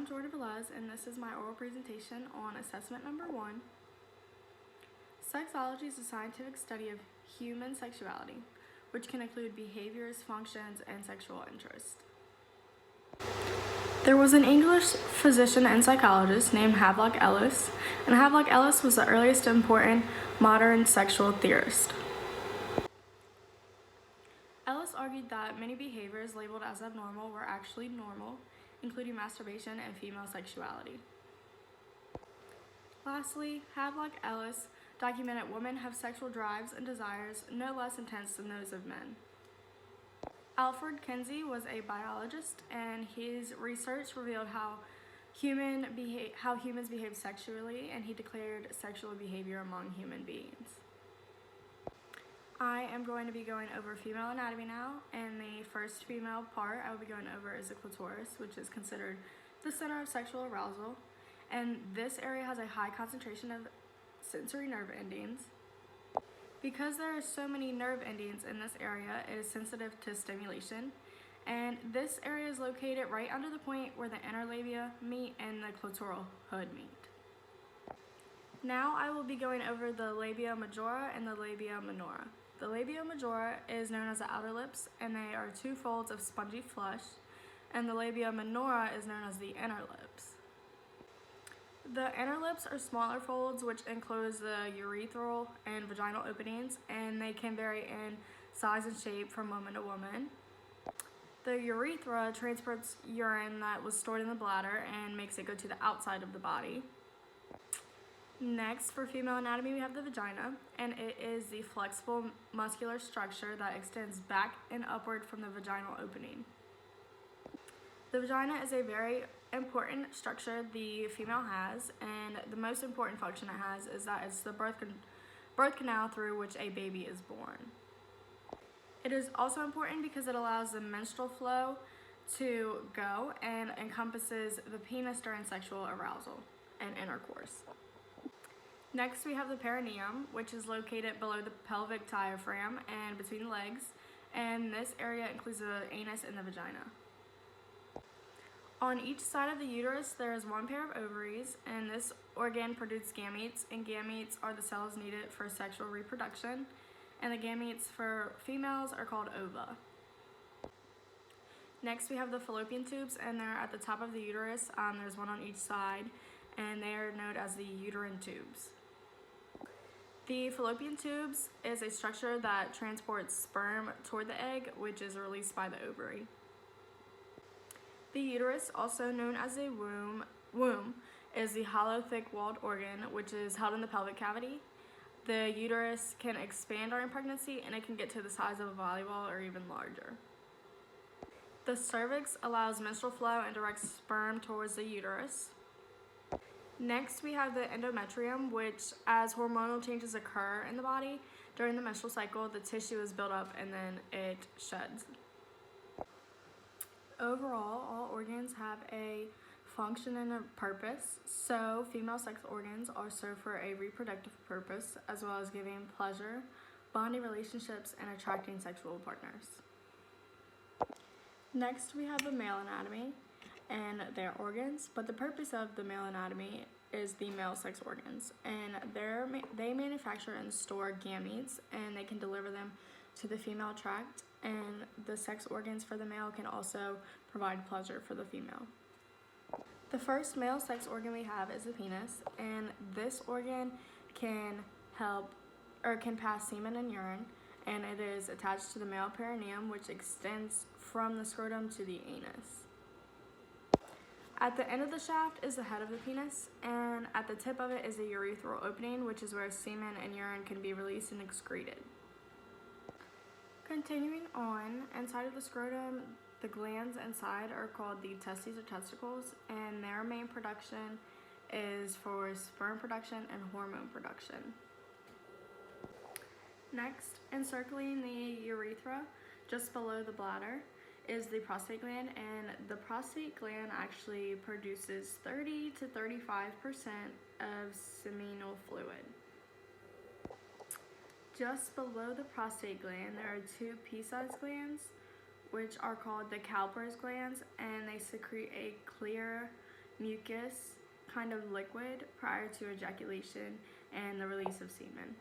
I'm Jordan Velez, and this is my oral presentation on assessment number 1. Sexuality is a scientific study of human sexuality, which can include behaviors, functions, and sexual interest. There was an English physician and psychologist named Havelock Ellis, and Havelock Ellis was the earliest important modern sexual theorist. Ellis argued that many behaviors labeled as abnormal were actually normal, including masturbation and female sexuality. Lastly, Havelock Ellis documented women have sexual drives and desires no less intense than those of men. Alfred Kinsey was a biologist, and his research revealed how humans behave sexually, and he declared sexual behavior among human beings. I am going to be going over female anatomy now, and the first female part I will be going over is the clitoris, which is considered the center of sexual arousal, and this area has a high concentration of sensory nerve endings. Because there are so many nerve endings in this area, it is sensitive to stimulation, and this area is located right under the point where the inner labia meet and the clitoral hood meet. Now I will be going over the labia majora and the labia minora. The labia majora is known as the outer lips, and they are two folds of spongy flesh, and the labia minora is known as the inner lips. The inner lips are smaller folds which enclose the urethral and vaginal openings, and they can vary in size and shape from woman to woman. The urethra transports urine that was stored in the bladder and makes it go to the outside of the body. Next, for female anatomy, we have the vagina, and it is the flexible muscular structure that extends back and upward from the vaginal opening. The vagina is a very important structure the female has, and the most important function it has is that it's the birth canal through which a baby is born. It is also important because it allows the menstrual flow to go and encompasses the penis during sexual arousal and intercourse. Next, we have the perineum, which is located below the pelvic diaphragm and between the legs, and this area includes the anus and the vagina. On each side of the uterus, there is one pair of ovaries, and this organ produces gametes, and gametes are the cells needed for sexual reproduction, and the gametes for females are called ova. Next, we have the fallopian tubes, and they're at the top of the uterus. There's one on each side, and they are known as the uterine tubes. The fallopian tubes is a structure that transports sperm toward the egg, which is released by the ovary. The uterus, also known as a womb, is the hollow, thick-walled organ which is held in the pelvic cavity. The uterus can expand during pregnancy, and it can get to the size of a volleyball or even larger. The cervix allows menstrual flow and directs sperm towards the uterus. Next, we have the endometrium, which, as hormonal changes occur in the body during the menstrual cycle, the tissue is built up and then it sheds. Overall, all organs have a function and a purpose, so female sex organs are served for a reproductive purpose, as well as giving pleasure, bonding relationships, and attracting sexual partners. Next, we have the male anatomy and their organs, but the purpose of the male anatomy is the male sex organs, and they manufacture and store gametes, and they can deliver them to the female tract, and the sex organs for the male can also provide pleasure for the female. The first male sex organ we have is the penis, and this organ can pass semen and urine, and it is attached to the male perineum, which extends from the scrotum to the anus. At the end of the shaft is the head of the penis, and at the tip of it is the urethral opening, which is where semen and urine can be released and excreted. Continuing on, inside of the scrotum, the glands inside are called the testes or testicles, and their main production is for sperm production and hormone production. Next, encircling the urethra, just below the bladder, is the prostate gland, and the prostate gland actually produces 30 to 35% of seminal fluid. Just below the prostate gland, there are two pea-sized glands, which are called the Cowper's glands, and they secrete a clear mucus kind of liquid prior to ejaculation and the release of semen.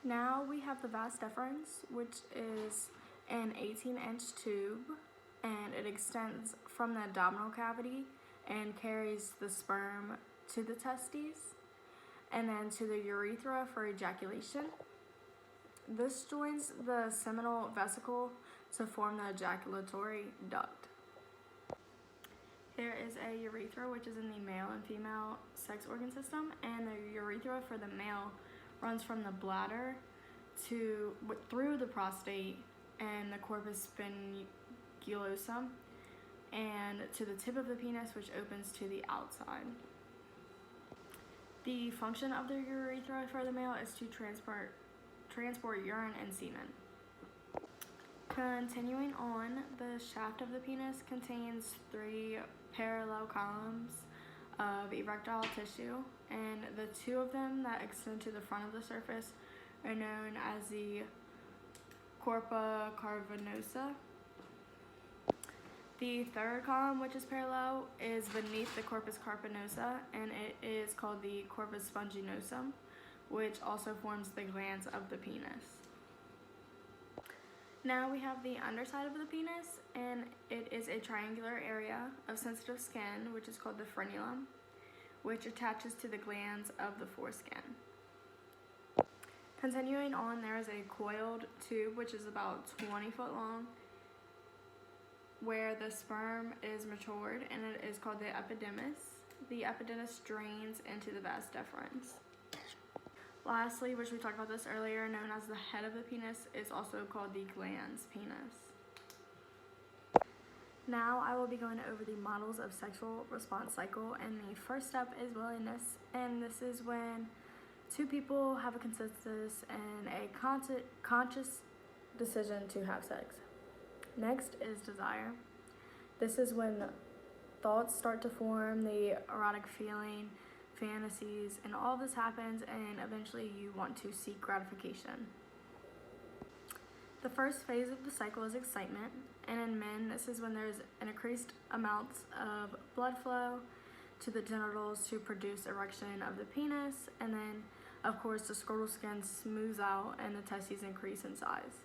Now we have the vas deferens, which is an 18-inch tube, and it extends from the abdominal cavity and carries the sperm to the testes and then to the urethra for ejaculation. This joins the seminal vesicle to form the ejaculatory duct. There is a urethra, which is in the male and female sex organ system, and the urethra for the male runs from the bladder through the prostate and the corpus spongulosum and to the tip of the penis, which opens to the outside. The function of the urethra for the male is to transport urine and semen. Continuing on, the shaft of the penis contains 3 parallel columns of erectile tissue, and the 2 of them that extend to the front of the surface are known as the corpora cavernosa. The 3rd column, which is parallel, is beneath the corpus cavernosa, and it is called the corpus spongiosum, which also forms the glands of the penis. Now we have the underside of the penis, and it is a triangular area of sensitive skin, which is called the frenulum, which attaches to the glands of the foreskin. Continuing on, there is a coiled tube, which is about 20 foot long, where the sperm is matured, and it is called the epididymis. The epididymis drains into the vas deferens. Lastly, which we talked about this earlier, known as the head of the penis, is also called the glans penis. Now I will be going over the models of sexual response cycle, and the first step is willingness, and this is when 2 people have a consensus and a conscious decision to have sex. Next is desire. This is when thoughts start to form, the erotic feeling, fantasies, and all this happens, and eventually you want to seek gratification. The first phase of the cycle is excitement, and in men, this is when there's an increased amounts of blood flow to the genitals to produce erection of the penis, and then, of course, the scrotal skin smooths out and the testes increase in size.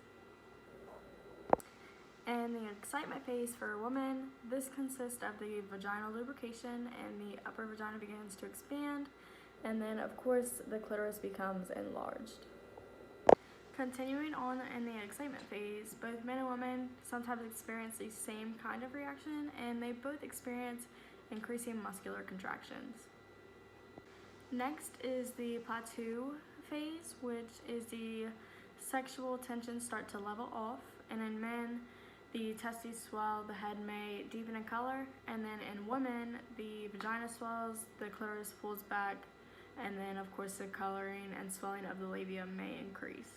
And the excitement phase for a woman, this consists of the vaginal lubrication, and the upper vagina begins to expand, and then of course the clitoris becomes enlarged. Continuing on in the excitement phase, both men and women sometimes experience the same kind of reaction, and they both experience increasing muscular contractions. Next is the plateau phase, which is the sexual tensions start to level off, and in men, the testes swell, the head may deepen in color, and then in women, the vagina swells, the clitoris pulls back, and then of course the coloring and swelling of the labia may increase.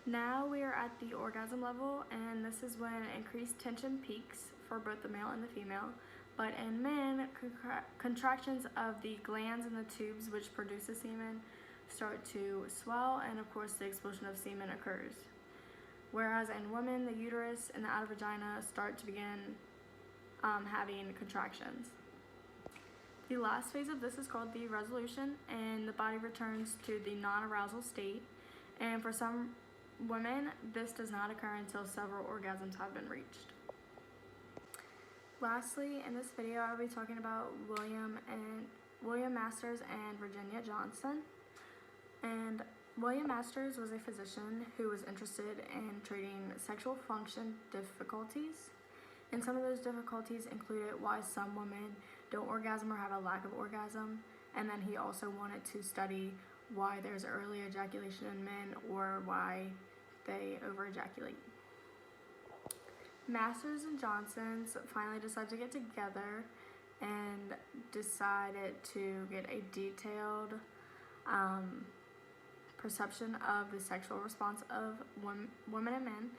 Now we are at the orgasm level, and this is when increased tension peaks for both the male and the female, but in men, contractions of the glands and the tubes which produce the semen start to swell, and of course the expulsion of semen occurs. Whereas in women, the uterus and the outer vagina start to begin having contractions. The last phase of this is called the resolution, and the body returns to the non-arousal state, and for some women, this does not occur until several orgasms have been reached. Lastly, in this video, I'll be talking about William Masters and Virginia Johnson. And William Masters was a physician who was interested in treating sexual function difficulties, and some of those difficulties included why some women don't orgasm or have a lack of orgasm, and then he also wanted to study why there's early ejaculation in men or why they over-ejaculate. Masters and Johnsons finally decided to get together and decided to get a detailed perception of the sexual response of women and men,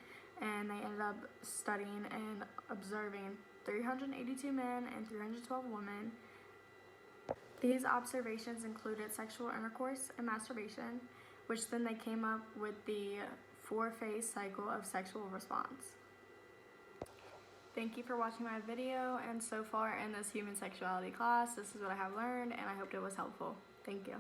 and they ended up studying and observing 382 men and 312 women. These observations included sexual intercourse and masturbation, which then they came up with the 4-phase cycle of sexual response. Thank you for watching my video, and so far in this human sexuality class, this is what I have learned, and I hope it was helpful. Thank you.